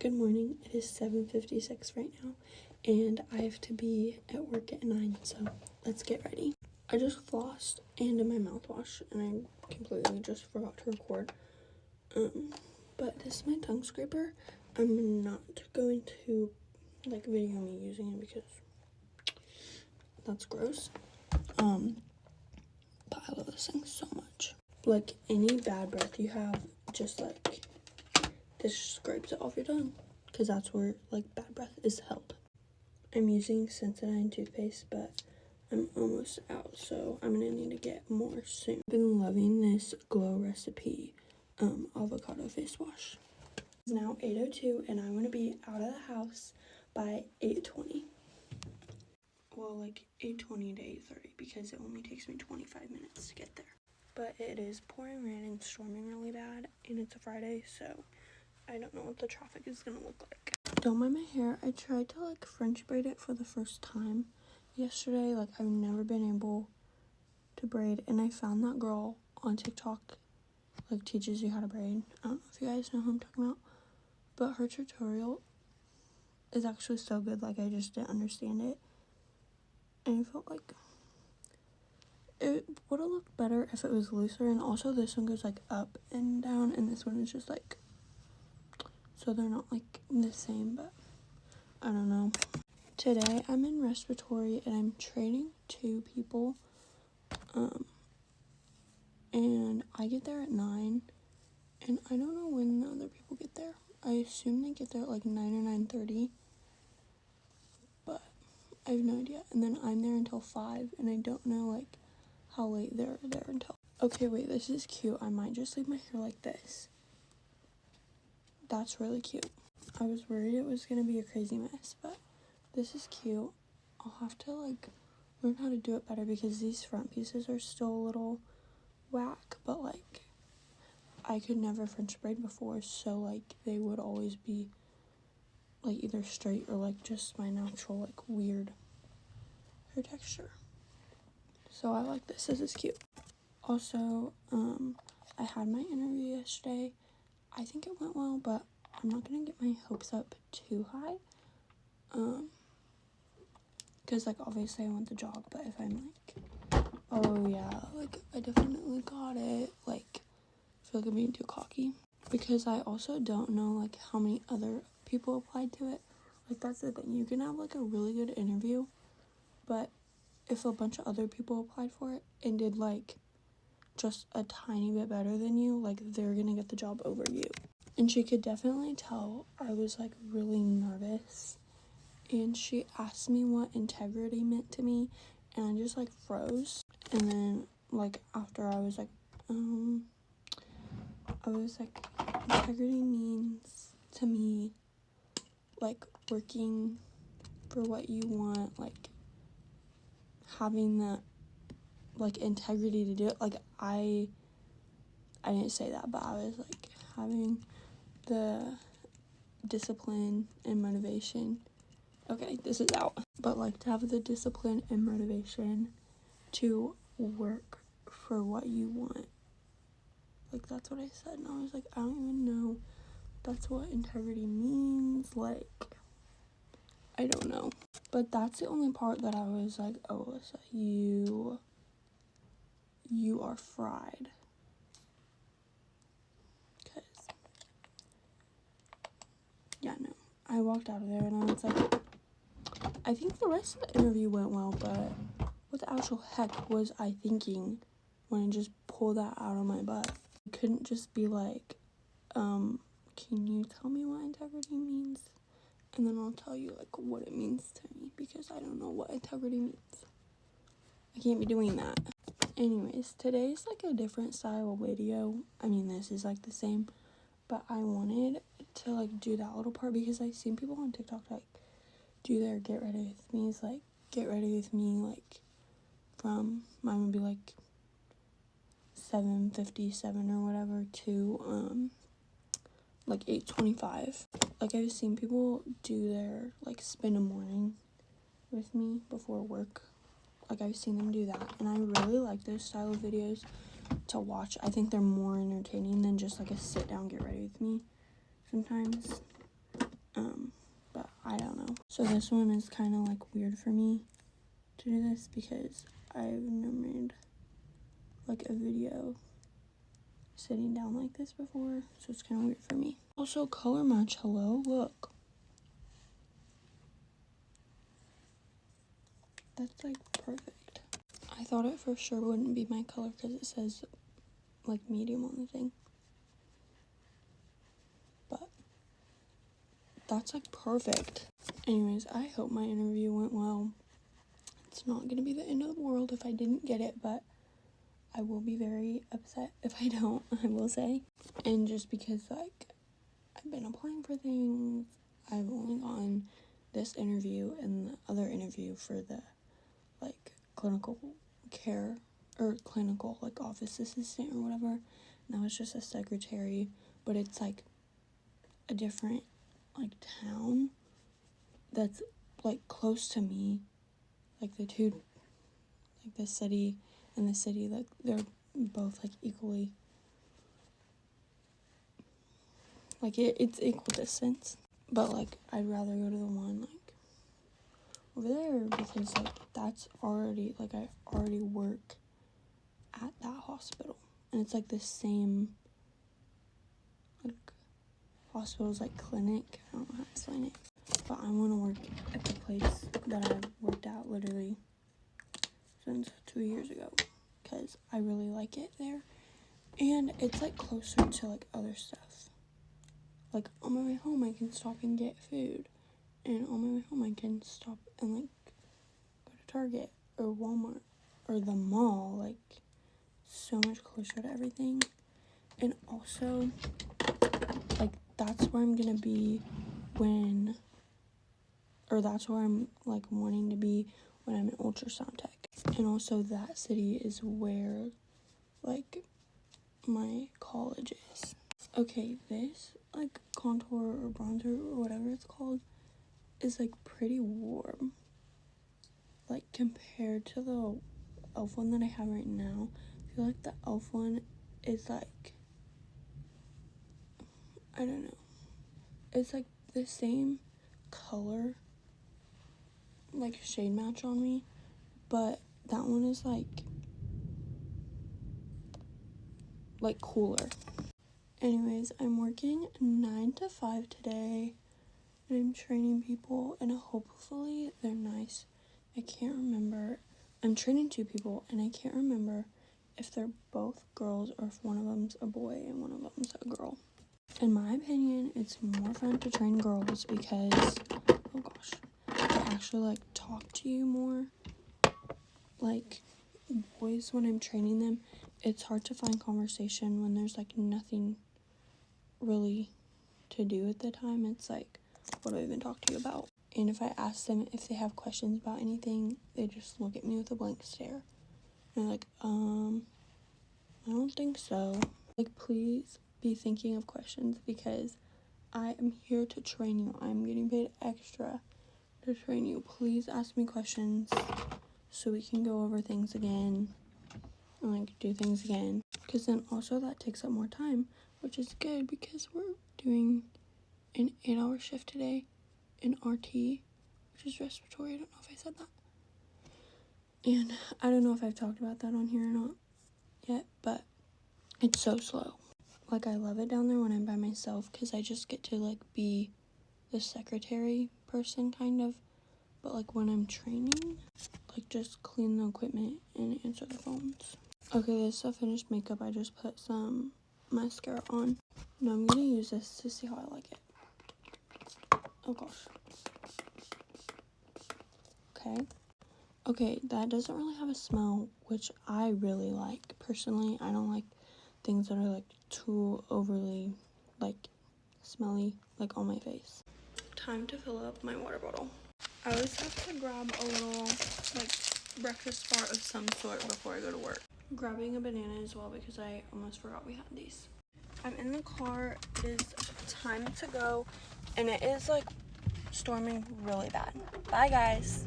Good morning. It is 7:56 right now, and I have to be at work at 9, so let's get ready. I just flossed and did my mouthwash, and I completely just forgot to record. But this is my tongue scraper. I'm not going to, video me using it because that's gross. But I love this thing so much. Like, any bad breath you have, just, this scrapes it off your tongue, because that's where bad breath is held. I'm using Sensodyne toothpaste, but I'm almost out, so I'm gonna need to get more soon. I've been loving this Glow Recipe avocado face wash. It's now 8:02 and I want to be out of the house by 8:20. Well, 8:20 to 8:30, because it only takes me 25 minutes to get there. But it is pouring rain and storming really bad, and it's a Friday, so I don't know what the traffic is gonna look like. Don't mind my hair. I tried to French braid it for the first time yesterday. I've never been able to braid, and I found that girl on TikTok teaches you how to braid. I don't know if you guys know who I'm talking about, but her tutorial is actually so good. I just didn't understand it, and I felt like it would have looked better if it was looser. And also this one goes up and down, and this one is just so they're not the same, but I don't know. Today I'm in respiratory and I'm training 2 people, and I get there at 9, and I don't know when the other people get there. I assume they get there at 9 or 9:30, but I have no idea. And then I'm there until 5, and I don't know how late they're there until. Okay, wait, this is cute. I might just leave my hair like this. That's really cute. I was worried it was gonna be a crazy mess, but this is cute. I'll have to learn how to do it better, because these front pieces are still a little whack, but I could never French braid before, so they would always be either straight or just my natural weird hair texture. So I like this. This is cute. Also, I had my interview yesterday. I think it went well, but I'm not gonna get my hopes up too high, because obviously I want the job. But if I'm oh yeah, I definitely got it, I feel like I'm being too cocky, because I also don't know how many other people applied to it. That's the thing, you can have a really good interview, but if a bunch of other people applied for it and did just a tiny bit better than you, they're gonna get the job over you. And she could definitely tell I was really nervous, and she asked me what integrity meant to me, and I just froze. And then after I was integrity means to me working for what you want, having that integrity to do it. I didn't say that, but I was having the discipline and motivation. Okay, this is out. But to have the discipline and motivation to work for what you want. That's what I said, and I was I don't even know that's what integrity means. I don't know. But that's the only part that I was oh, Alyssa, you are fried. Because, yeah, no. I walked out of there and I was I think the rest of the interview went well, but what the actual heck was I thinking when I just pulled that out of my butt? I couldn't just be can you tell me what integrity means? And then I'll tell you what it means to me, because I don't know what integrity means. I can't be doing that. Anyways, today's a different style of video. I mean, this is the same, but I wanted to do that little part, because I've seen people on TikTok do their get ready with me's, get ready with me from, mine would be 7:57 or whatever to 8:25. I've seen people do their spend a morning with me before work. I've seen them do that, and I really like those style of videos to watch. I think they're more entertaining than just a sit down get ready with me sometimes. So this one is kind of like weird for me to do this because I've never made like a video sitting down like this before, so it's kind of weird for me. Also, color match, hello, look. That's like perfect. I thought it for sure wouldn't be my color because it says like medium on the thing. But that's like perfect. Anyways, I hope my interview went well. It's not gonna be the end of the world if I didn't get it, but I will be very upset if I don't, I will say. And just because like I've been applying for things, I've only gotten this interview and the other interview for the like clinical care or clinical like office assistant or whatever. And that was just a secretary, but it's like a different like town that's like close to me. Like the two, like the city and the city, like they're both like equally, like it's equal distance. But like I'd rather go to the one like over there because like that's already, like I already work at that hospital and it's like the same like hospital's like clinic. I don't know how to explain it, but I want to work at the place that I've worked at literally since 2 years ago because I really like it there, and it's like closer to like other stuff. Like on my way home I can stop and get food, and on my way home I can stop and like go to Target or Walmart or the mall. Like so much closer to everything. And also like that's where I'm gonna be when, or that's where I'm like wanting to be when I'm in ultrasound tech. And also that city is where like my college is. Okay, this like contour or bronzer or whatever it's called is like pretty warm, like compared to the e.l.f. one that I have right now. I feel like the e.l.f. one is like, I don't know, it's like the same color, like shade match on me, but that one is like cooler. Anyways, I'm working 9 to 5 today, and I'm training people, and hopefully they're nice. I can't remember. I'm training 2 people, and I can't remember if they're both girls or if one of them's a boy and one of them's a girl. In my opinion, it's more fun to train girls because, oh gosh, they actually like talk to you more. Like boys, when I'm training them, it's hard to find conversation when there's like nothing really to do at the time. It's like, what do I even talk to you about? And if I ask them if they have questions about anything, they just look at me with a blank stare. And they're like, I don't think so. Like, please be thinking of questions because I am here to train you. I'm getting paid extra to train you. Please ask me questions so we can go over things again and like do things again. Because then also that takes up more time, which is good because we're doing an 8-hour shift today in RT, which is respiratory. I don't know if I said that. And I don't know if I've talked about that on here or not yet, but it's so slow. Like, I love it down there when I'm by myself because I just get to like be the secretary person kind of. But like when I'm training, like just clean the equipment and answer the phones. Okay, this is a finished makeup. I just put some mascara on. Now I'm gonna use this to see how I like it. Oh gosh. Okay, that doesn't really have a smell, which I really like. Personally, I don't like things that are like too overly like smelly like on my face. Time to fill up my water bottle. I always have to grab a little like breakfast bar of some sort before I go to work. Grabbing a banana as well because I almost forgot we had these. I'm in the car. It is time to go, and it is like storming really bad. Bye guys.